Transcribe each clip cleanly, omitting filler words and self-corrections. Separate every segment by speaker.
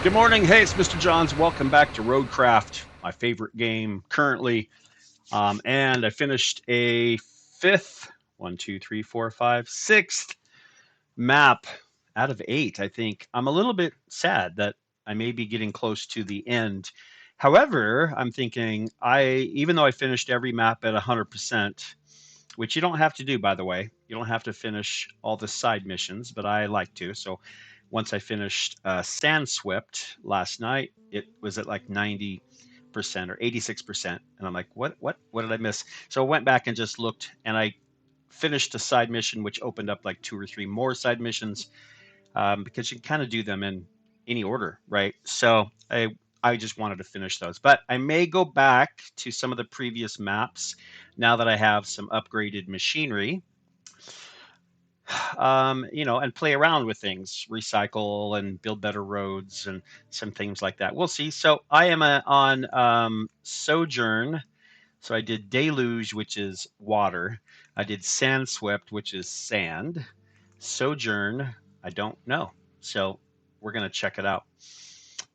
Speaker 1: Good morning. Hey, it's Mr. Johns. Welcome back to Roadcraft, my favorite game currently. And I finished a fifth, one, two, three, four, five, sixth map out of eight, I think. I'm a little bit sad that I may be getting close to the end. However, I'm thinking even though I finished every map at 100%, which you don't have to do, by the way, you don't have to finish all the side missions, but I like to. So once I finished Sand Swept last night, it was at like 90% or 86%. And I'm like, what did I miss? So I went back and just looked, and I finished a side mission, which opened up like two or three more side missions, because you can kind of do them in any order, right? So I just wanted to finish those, but I may go back to some of the previous maps now that I have some upgraded machinery, and play around with things, recycle and build better roads and some things like that. We'll see. So I am on Sojourn. So I did Deluge, which is water. I did Sand Swept, which is sand. Sojourn, I don't know. So we're going to check it out.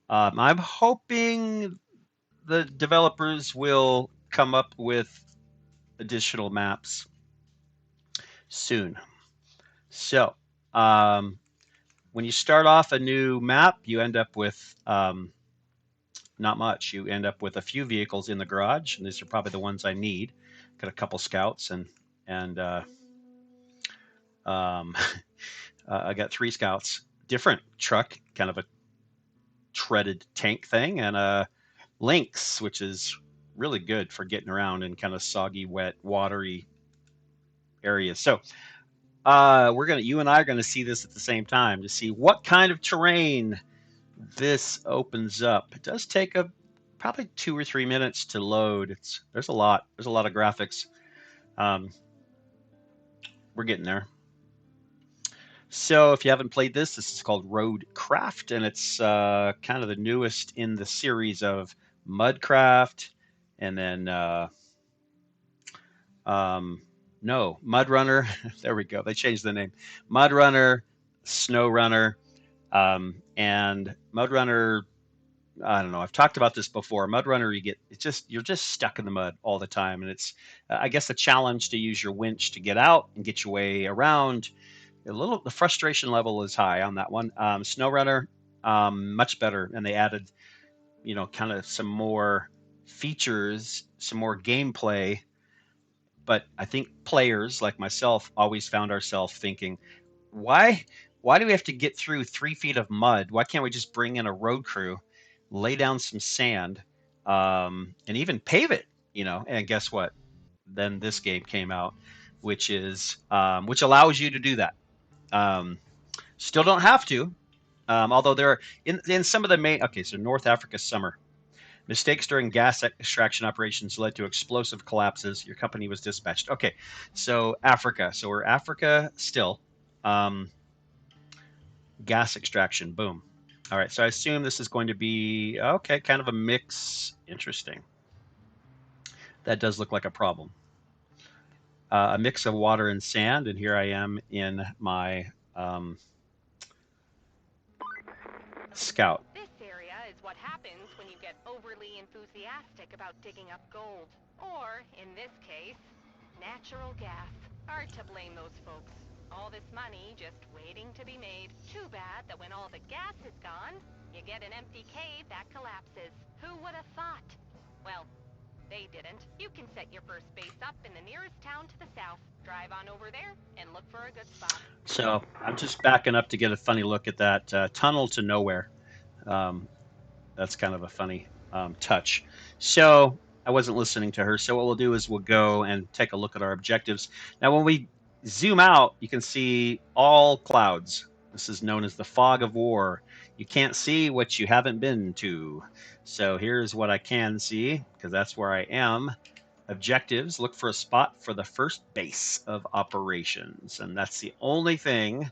Speaker 1: I'm hoping the developers will come up with additional maps soon. So, when you start off a new map, you end up with not much. You end up with a few vehicles in the garage, and these are probably the ones I need. Got a couple scouts and um, I got three scouts. Different truck, kind of a treaded tank thing, and a Lynx, which is really good for getting around in kind of soggy, wet, watery areas. So you and I are gonna see this at the same time to see what kind of terrain this opens up. It does take probably 2 or 3 minutes to load. There's a lot. There's a lot of graphics. Um, we're getting there. So if you haven't played this is called Roadcraft, and it's kind of the newest in the series of Mudcraft, and then no, Mudrunner. There we go. They changed the name. Mudrunner, SnowRunner, and Mudrunner. I don't know. I've talked about this before. Mudrunner, you're just stuck in the mud all the time, and it's I guess a challenge to use your winch to get out and get your way around. The frustration level is high on that one. SnowRunner, much better, and they added kind of some more features, some more gameplay. But I think players like myself always found ourselves thinking, why why do we have to get through 3 feet of mud? Why can't we just bring in a road crew, lay down some sand, and even pave it? And guess what? Then this game came out, which allows you to do that. Um, Still don't have to, although there are in some of the main. Okay, so North Africa summer. Mistakes during gas extraction operations led to explosive collapses. Your company was dispatched. Okay, so Africa. So we're Africa still. Um, Gas extraction. Boom. All right. So I assume this is going to be okay, kind of a mix. Interesting. That does look like a problem. A mix of water and sand, and here I am in my scout.
Speaker 2: This area is what happens when you get overly enthusiastic about digging up gold. Or, in this case, natural gas. Hard to blame those folks. All this money just waiting to be made. Too bad that when all the gas is gone, you get an empty cave that collapses. Who would have thought? Well, they didn't. You can set your first base up in the nearest town to the south. Drive on over there and look for a good spot.
Speaker 1: So I'm just backing up to get a funny look at that tunnel to nowhere. Um, that's kind of a funny touch. So I wasn't listening to her. So what we'll do is we'll go and take a look at our objectives. Now, when we zoom out, you can see all clouds. This is known as the fog of war. You can't see what you haven't been to. So here's what I can see, because that's where I am. Objectives, look for a spot for the first base of operations. And that's the only thing.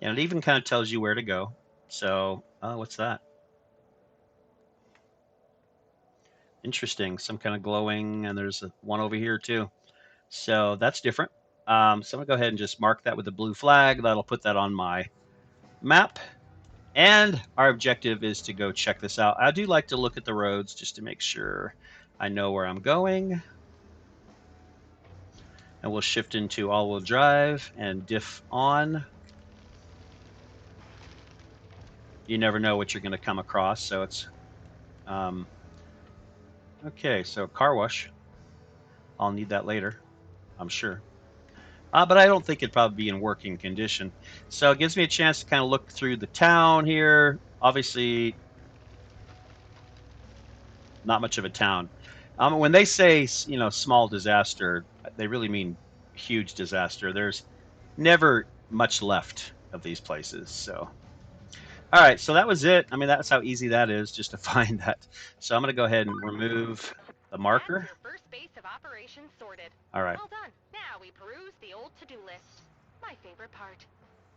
Speaker 1: And it even kind of tells you where to go. So, what's that? Interesting. Some kind of glowing, and there's one over here too. So that's different. So I'm gonna go ahead and just mark that with the blue flag. That'll put that on my map. And our objective is to go check this out. I do like to look at the roads just to make sure I know where I'm going. And we'll shift into all-wheel drive and diff on. You never know what you're going to come across, so it's okay. So car wash, I'll need that later, I'm sure. But I don't think it'd probably be in working condition. So it gives me a chance to kind of look through the town here. Obviously, not much of a town. When they say small disaster, they really mean huge disaster. There's never much left of these places. So all right, so that was it. I mean, that's how easy that is just to find that. So I'm going to go ahead and remove the
Speaker 2: That's
Speaker 1: marker.
Speaker 2: your first base of operations sorted.
Speaker 1: All right.
Speaker 2: Well done. Now we peruse the old to-do list. My favorite part.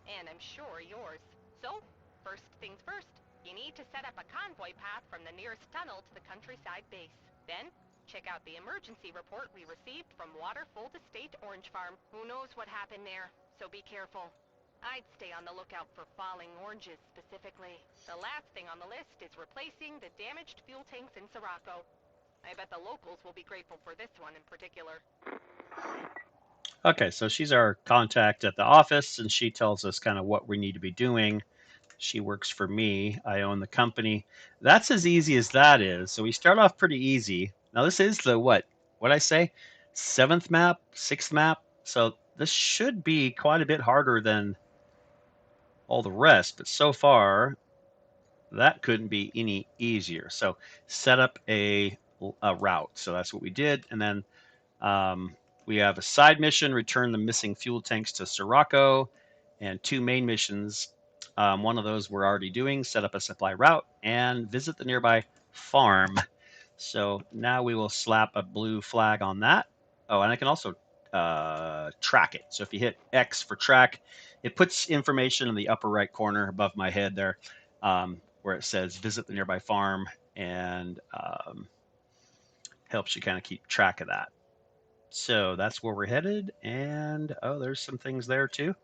Speaker 2: And I'm sure yours. So, first things first. You need to set up a convoy path from the nearest tunnel to the countryside base. Then, check out the emergency report we received from Waterfold Estate Orange Farm. Who knows what happened there, so be careful. I'd stay on the lookout for falling oranges specifically. The last thing on the list is replacing the damaged fuel tanks in Sirocco. I bet the locals will be grateful for this one in particular.
Speaker 1: Okay, so she's our contact at the office, and she tells us kind of what we need to be doing. She works for me. I own the company. That's as easy as that is. So we start off pretty easy. Now this is the what I say, seventh map, sixth map. So this should be quite a bit harder than all the rest. But so far, that couldn't be any easier. So set up a route. So that's what we did, and then we have a side mission: return the missing fuel tanks to Sirocco, and two main missions. One of those we're already doing: set up a supply route and visit the nearby farm. So now we will slap a blue flag on that. Oh, and I can also track it. So if you hit X for track, it puts information in the upper right corner above my head there, where it says visit the nearby farm, and helps you kind of keep track of that. So that's where we're headed. And oh, there's some things there too.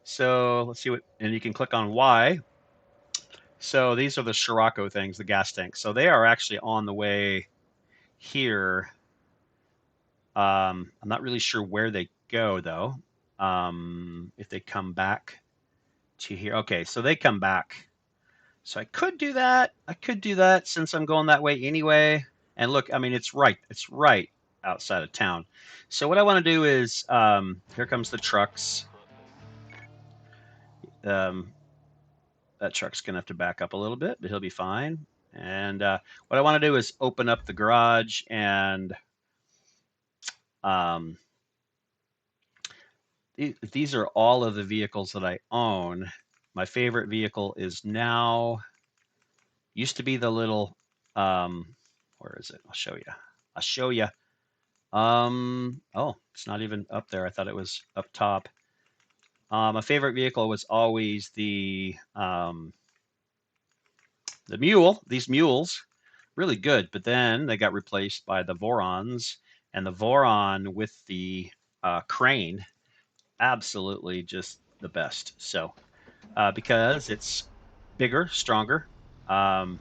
Speaker 1: So let's see what, and you can click on Y. So these are the Scirocco things, the gas tanks. So they are actually on the way here. I'm not really sure where they go though. If they come back to here. Okay, so they come back. So I could do that. I could do that since I'm going that way anyway. And look, I mean, it's right. It's right outside of town. So what I want to do is, here comes the trucks. Um, that truck's gonna have to back up a little bit, but he'll be fine. And what I want to do is open up the garage, and um, these are all of the vehicles that I own. My favorite vehicle is now, used to be the little, where is it? I'll show you. I'll show you. Oh, it's not even up there. I thought it was up top. My favorite vehicle was always the mule. These mules, really good, but then they got replaced by the Vorons, and the Voron with the crane, absolutely just the best. So because it's bigger, stronger, um,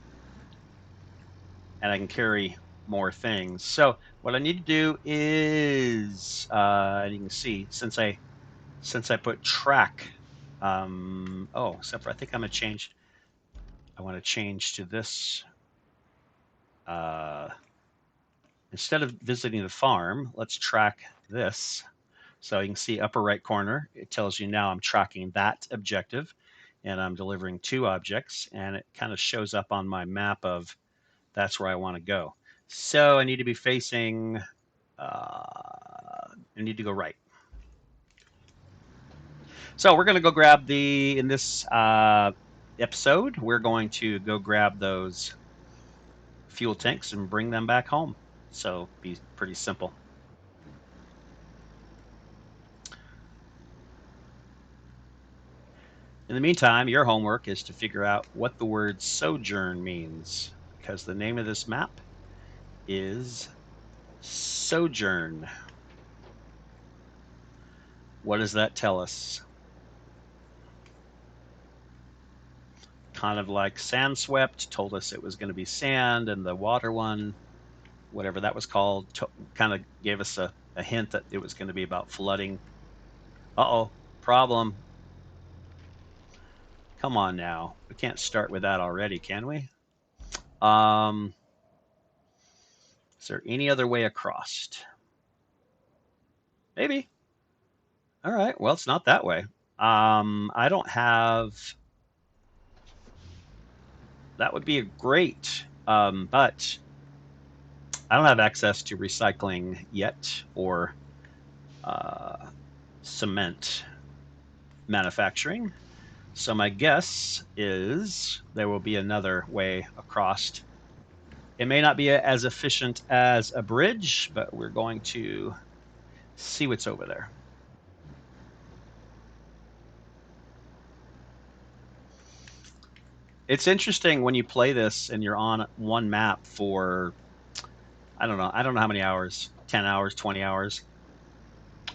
Speaker 1: and I can carry more things. So what I need to do is, you can see, since I put track, oh, except for I think I'm gonna change. I want to change to this. Uh, Instead of visiting the farm, let's track this. So you can see upper right corner, it tells you now I'm tracking that objective, and I'm delivering two objects, and it kind of shows up on my map of that's where I want to go. So I need to be facing, I need to go right. So we're going to go grab in this episode, we're going to go grab those fuel tanks and bring them back home. So be pretty simple. In the meantime, your homework is to figure out what the word sojourn means, because the name of this map is Sojourn. What does that tell us? kind of like sand swept, told us it was going to be sand, and the water one, whatever that was called, kind of gave us a hint that it was going to be about flooding. Uh-oh, problem. Come on now. We can't start with that already, can we? Um, is there any other way across? Maybe. All right. Well, it's not that way. I don't have. That would be a great, but I don't have access to recycling yet or uh, cement manufacturing. So my guess is there will be another way across. It may not be as efficient as a bridge, but we're going to see what's over there. It's interesting when you play this and you're on one map for, I don't know, how many hours, 10 hours, 20 hours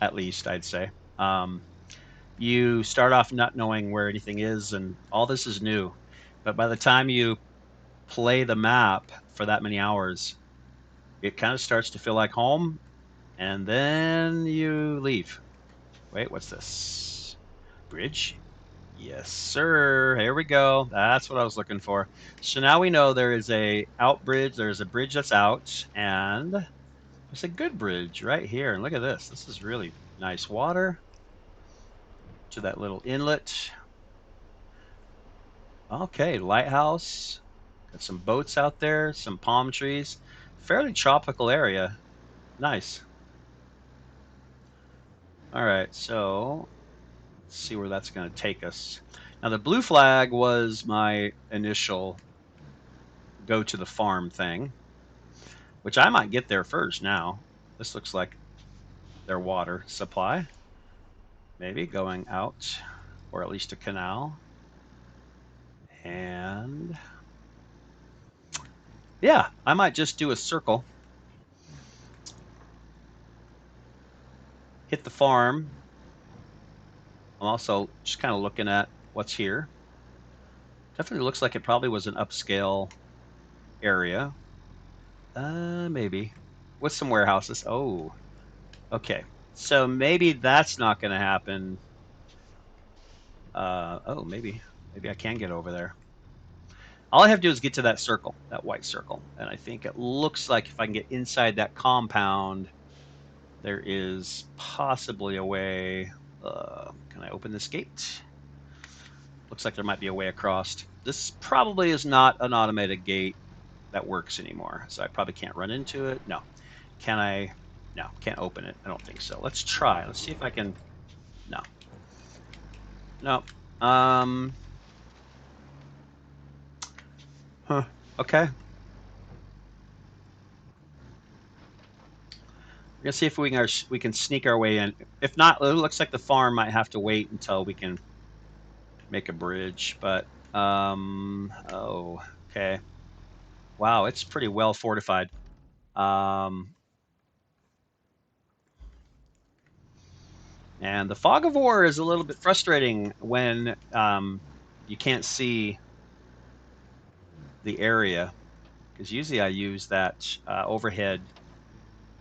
Speaker 1: at least, I'd say. You start off not knowing where anything is, and all this is new. But by the time you play the map for that many hours, it kind of starts to feel like home, and then you leave. Wait, what's this? Bridge? Yes, sir. Here we go. That's what I was looking for. So now we know there is a out bridge. There's a bridge that's out, and there's a good bridge right here. And look at this. This is really nice water to that little inlet. Okay, lighthouse. Got some boats out there, some palm trees. Fairly tropical area. Nice. All right, so let's see where that's going to take us. Now, the blue flag was my initial go to the farm thing, which I might get there first now. This looks like their water supply, maybe going out, or at least a canal. And yeah, I might just do a circle, hit the farm. I'm also just kind of looking at what's here. Definitely looks like it probably was an upscale area. Maybe. With some warehouses. Oh, okay. So maybe that's not going to happen. Oh, maybe I can get over there. All I have to do is get to that circle, that white circle. And I think it looks like if I can get inside that compound, there is possibly a way. Can I open this gate? Looks like there might be a way across. This probably is not an automated gate that works anymore. So I probably can't run into it. No. Can I? No, can't open it. I don't think so. Let's try. Let's see if I can. No. No. Um. Huh. Okay. We're gonna see if we can sneak our way in. If not, it looks like the farm might have to wait until we can make a bridge. But oh, okay. Wow, it's pretty well fortified. Um, and the fog of war is a little bit frustrating when you can't see the area, because usually I use that overhead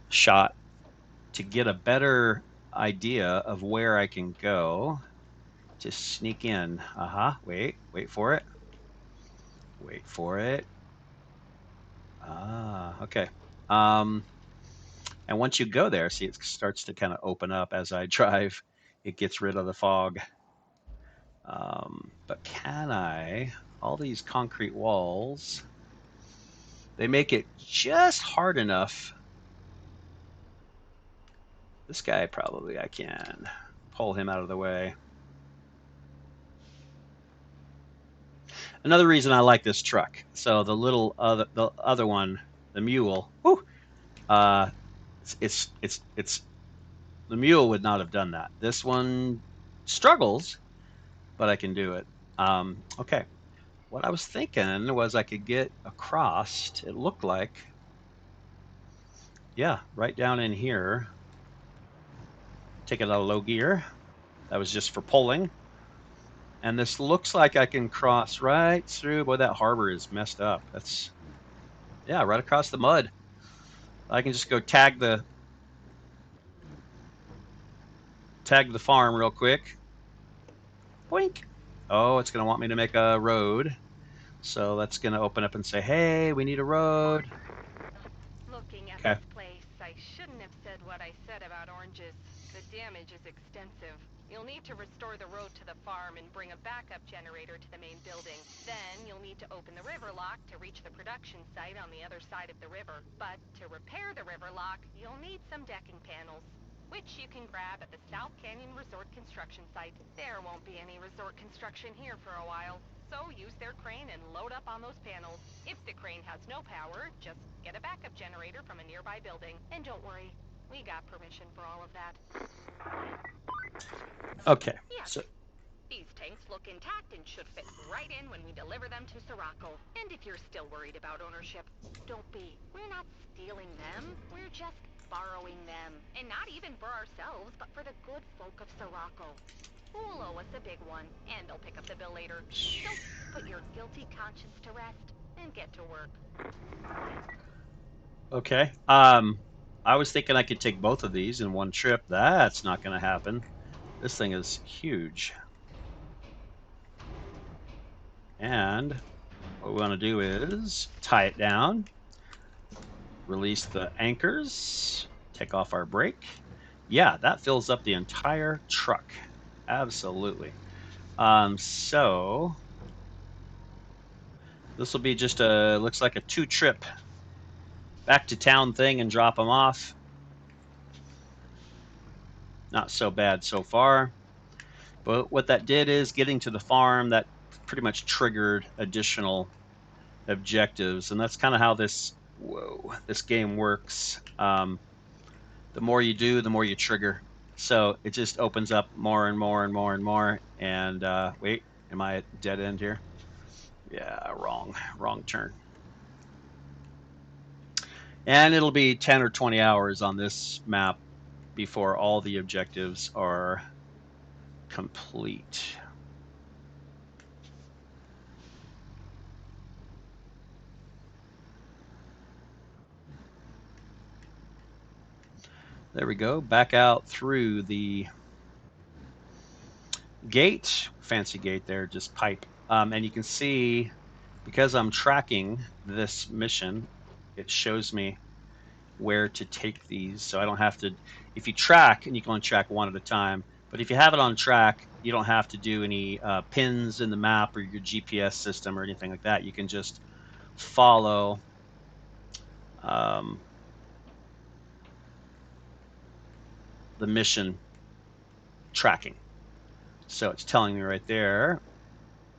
Speaker 1: shot to get a better idea of where I can go to sneak in. Wait for it. Wait for it. Okay. Um, and once you go there, see, it starts to kind of open up as I drive. It gets rid of the fog. But can I? All these concrete walls, they make it just hard enough. This guy probably I can pull him out of the way. Another reason I like this truck. So the other one, the mule. Whew, uh, it's the mule would not have done that. This one struggles, but I can do it. Okay. What I was thinking was I could get across. It looked like, yeah, right down in here. Take it out of low gear. That was just for pulling. And this looks like I can cross right through. Boy, that harbor is messed up. That's, yeah, right across the mud. I can just go tag the farm real quick. Boink. Oh, it's going to want me to make a road. So that's going to open up and say, hey, we need a road.
Speaker 2: Looking at
Speaker 1: Okay.
Speaker 2: this place, I shouldn't have said what I said about oranges. The damage is extensive. You'll need to restore the road to the farm and bring a backup generator to the main building. Then you'll need to open the river lock to reach the production site on the other side of the river. But to repair the river lock, you'll need some decking panels, which you can grab at the South Canyon Resort construction site. There won't be any resort construction here for a while, so use their crane and load up on those panels. If the crane has no power, just get a backup generator from a nearby building. And don't worry, we got permission for all of that.
Speaker 1: Okay.
Speaker 2: Yes,
Speaker 1: So,
Speaker 2: these tanks look intact and should fit right in when we deliver them to Sirocco. And if you're still worried about ownership, don't be. We're not stealing them, we're just borrowing them. And not even for ourselves, but for the good folk of Sirocco, who will owe us a big one, and they'll pick up the bill later. So put your guilty conscience to rest and get to work.
Speaker 1: okay. I was thinking I could take both of these in one trip. That's not going to happen. This thing is huge. And what we want to do is tie it down, release the anchors, take off our brake. Yeah, that fills up the entire truck. Absolutely. So this will be just looks like a 2-trip back to town thing and drop them off. Not so bad so far. But what that did is getting to the farm, that pretty much triggered additional objectives. And that's kind of how this game works. The more you do, the more you trigger. So it just opens up more and more and more and more. And wait, am I at dead end here? Yeah, wrong turn. And it'll be 10 or 20 hours on this map before all the objectives are complete. There we go. Back out through the gate, fancy gate there, just pipe. And you can see, because I'm tracking this mission, it shows me where to take these. So I don't have to, if you track, and you can only track one at a time, but if you have it on track, you don't have to do any pins in the map or your GPS system or anything like that. You can just follow the mission tracking. So it's telling me right there,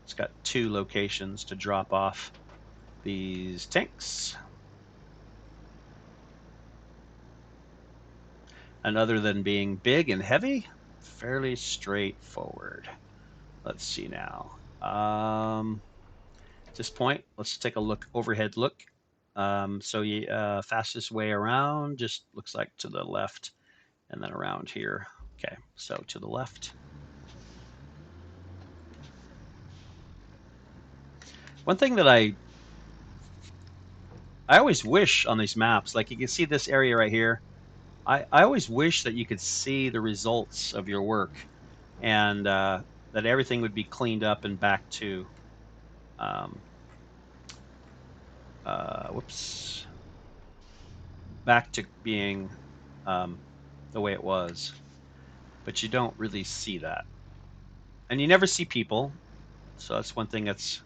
Speaker 1: it's got 2 locations to drop off these tanks. And other than being big and heavy, fairly straightforward. Let's see now. At this point, let's take a look, overhead look. So fastest way around just looks like to the left and then around here. Okay, so to the left. One thing that I always wish on these maps, like you can see this area right here, I always wish that you could see the results of your work and that everything would be cleaned up and back to, whoops, back to being the way it was. But you don't really see that. And you never see people. So that's one thing that's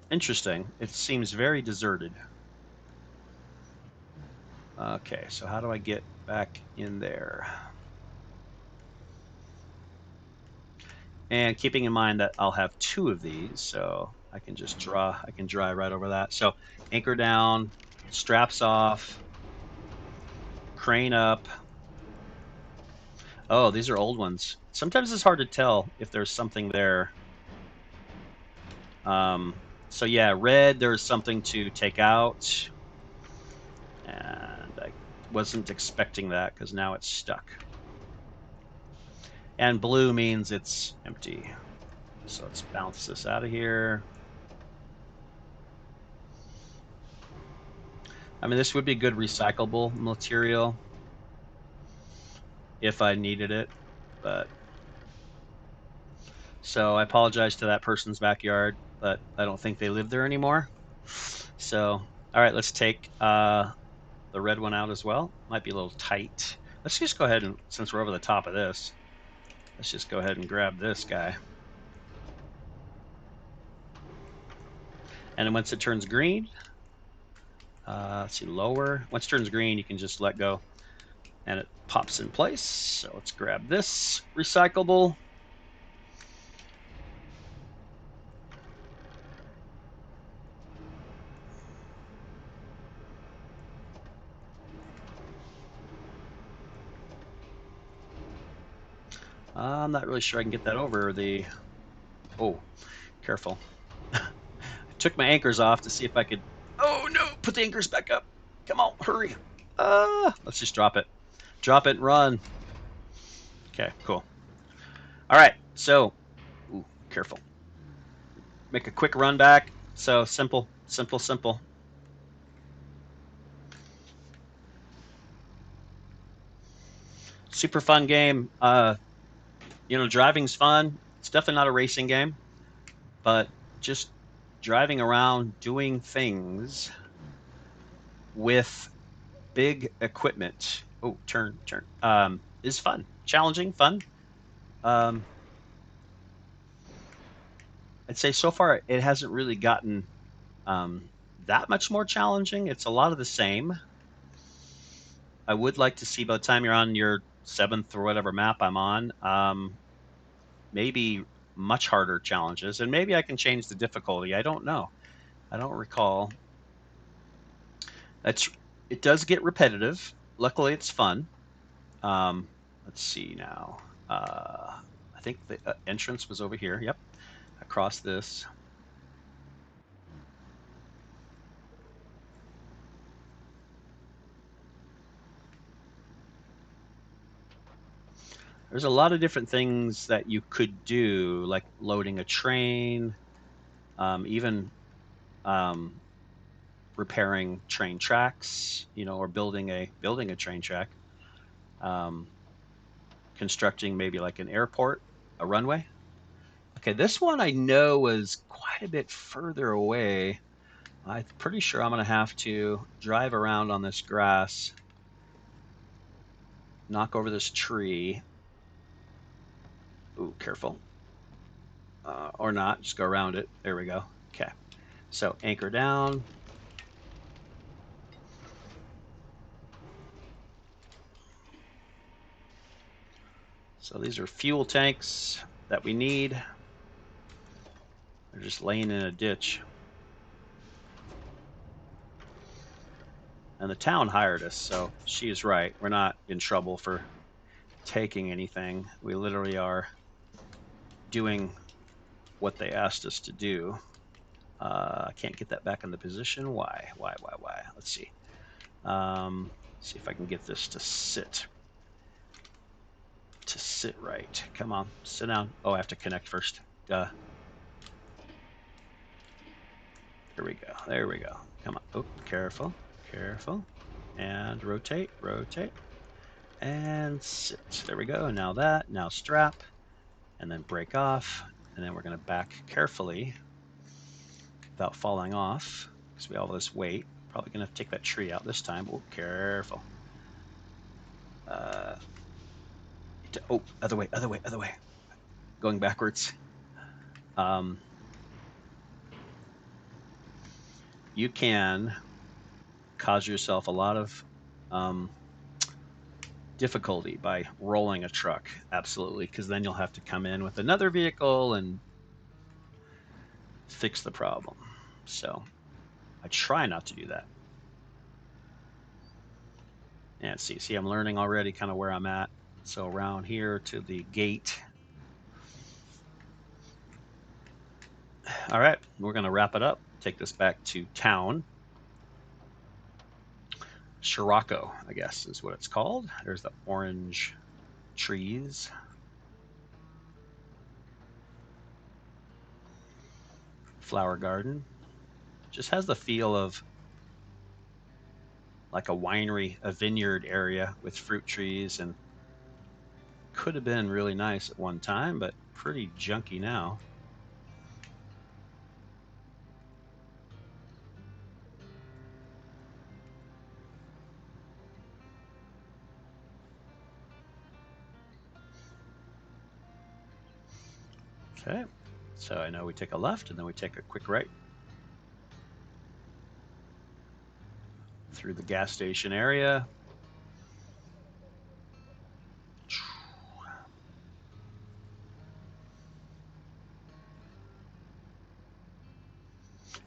Speaker 1: interesting. It seems very deserted. Okay, so how do I get back in there? And keeping in mind that I'll have 2 of these, so I can just I can drive right over that. So anchor down, straps off, crane up. Oh, these are old ones. Sometimes it's hard to tell if there's something there. So yeah, red, there's something to take out. And I wasn't expecting that because now it's stuck. And blue means it's empty. So let's bounce this out of here. I mean, this would be good recyclable material if I needed it, but so I apologize to that person's backyard, but I don't think they live there anymore. So, all right, let's take the red one out as well. Might be a little tight. Let's just go ahead and, since we're over the top of this, let's just go ahead and grab this guy. And then once it turns green, let's see, lower. Once it turns green, you can just let go and it pops in place. So let's grab this recyclable. I'm not really sure I can get that over the, oh, careful. I took my anchors off to see if I could, oh no, put the anchors back up. Come on, hurry. Let's just drop it. Drop it and run. Okay, cool. All right, so, ooh, careful. Make a quick run back. So simple, simple, simple. Super fun game. Driving's fun. It's definitely not a racing game, but just driving around doing things with big equipment. Oh, turn, turn. Is fun, challenging, fun. Um, I'd say so far it hasn't really gotten that much more challenging. It's a lot of the same. I would like to see by the time you're on your seventh or whatever map I'm on, maybe much harder challenges, and maybe I can change the difficulty. I don't know. I don't recall. That's it does get repetitive. Luckily, it's fun. Um, let's see now. I think the entrance was over here. Yep, across this. There's a lot of different things that you could do, like loading a train, even um, repairing train tracks, or building a train track, um, constructing maybe like an airport, a runway. Okay, this one I know was quite a bit further away. I'm pretty sure I'm going to have to drive around on this grass, knock over this tree. Ooh, careful. Or not, just go around it. There we go. Okay, so anchor down. So these are fuel tanks that we need. They're just laying in a ditch. And the town hired us, so she is right. We're not in trouble for taking anything. We literally are doing what they asked us to do. I can't get that back in the position. Why? Why? Let's see. See if I can get this to sit. To sit right. Come on, sit down. Oh, I have to connect first. Duh. There we go. There we go. Come on. Oh, careful. Careful. And rotate, rotate. And sit. There we go. Now that. Now strap. And then break off. And then we're going to back carefully without falling off because we have all this weight. Probably going to take that tree out this time. Oh, careful. Oh, other way, other way, other way. Going backwards. Um, you can cause yourself a lot of difficulty by rolling a truck. Absolutely, because then you'll have to come in with another vehicle and fix the problem. So I try not to do that. And see, I'm learning already kind of where I'm at. So around here to the gate. All right, we're going to wrap it up. Take this back to town. Scirocco, I guess, is what it's called. There's the orange trees. flower garden. Just has the feel of like a winery, a vineyard area with fruit trees, and could have been really nice at one time, but pretty junky now. Okay, so I know we take a left and then we take a quick right through the gas station area.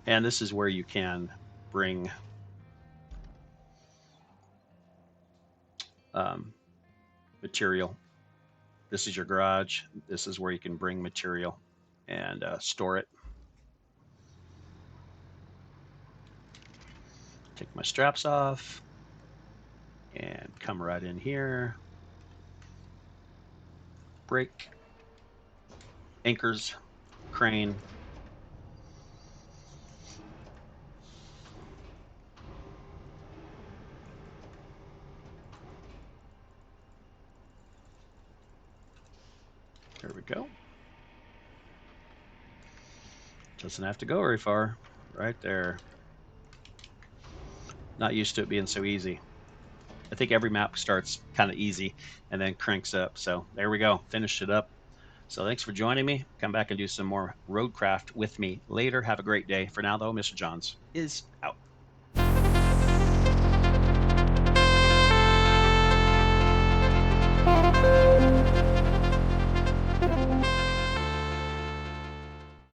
Speaker 1: And this is where you can bring um, material. This is your garage. This is where you can bring material and store it. Take my straps off and come right in here. Brake, anchors, crane. There we go. Doesn't have to go very far. Right there. Not used to it being so easy. I think every map starts kind of easy and then cranks up. So there we go. Finished it up. So thanks for joining me. Come back and do some more roadcraft with me later. Have a great day. For now, though, Mr. Johns is out.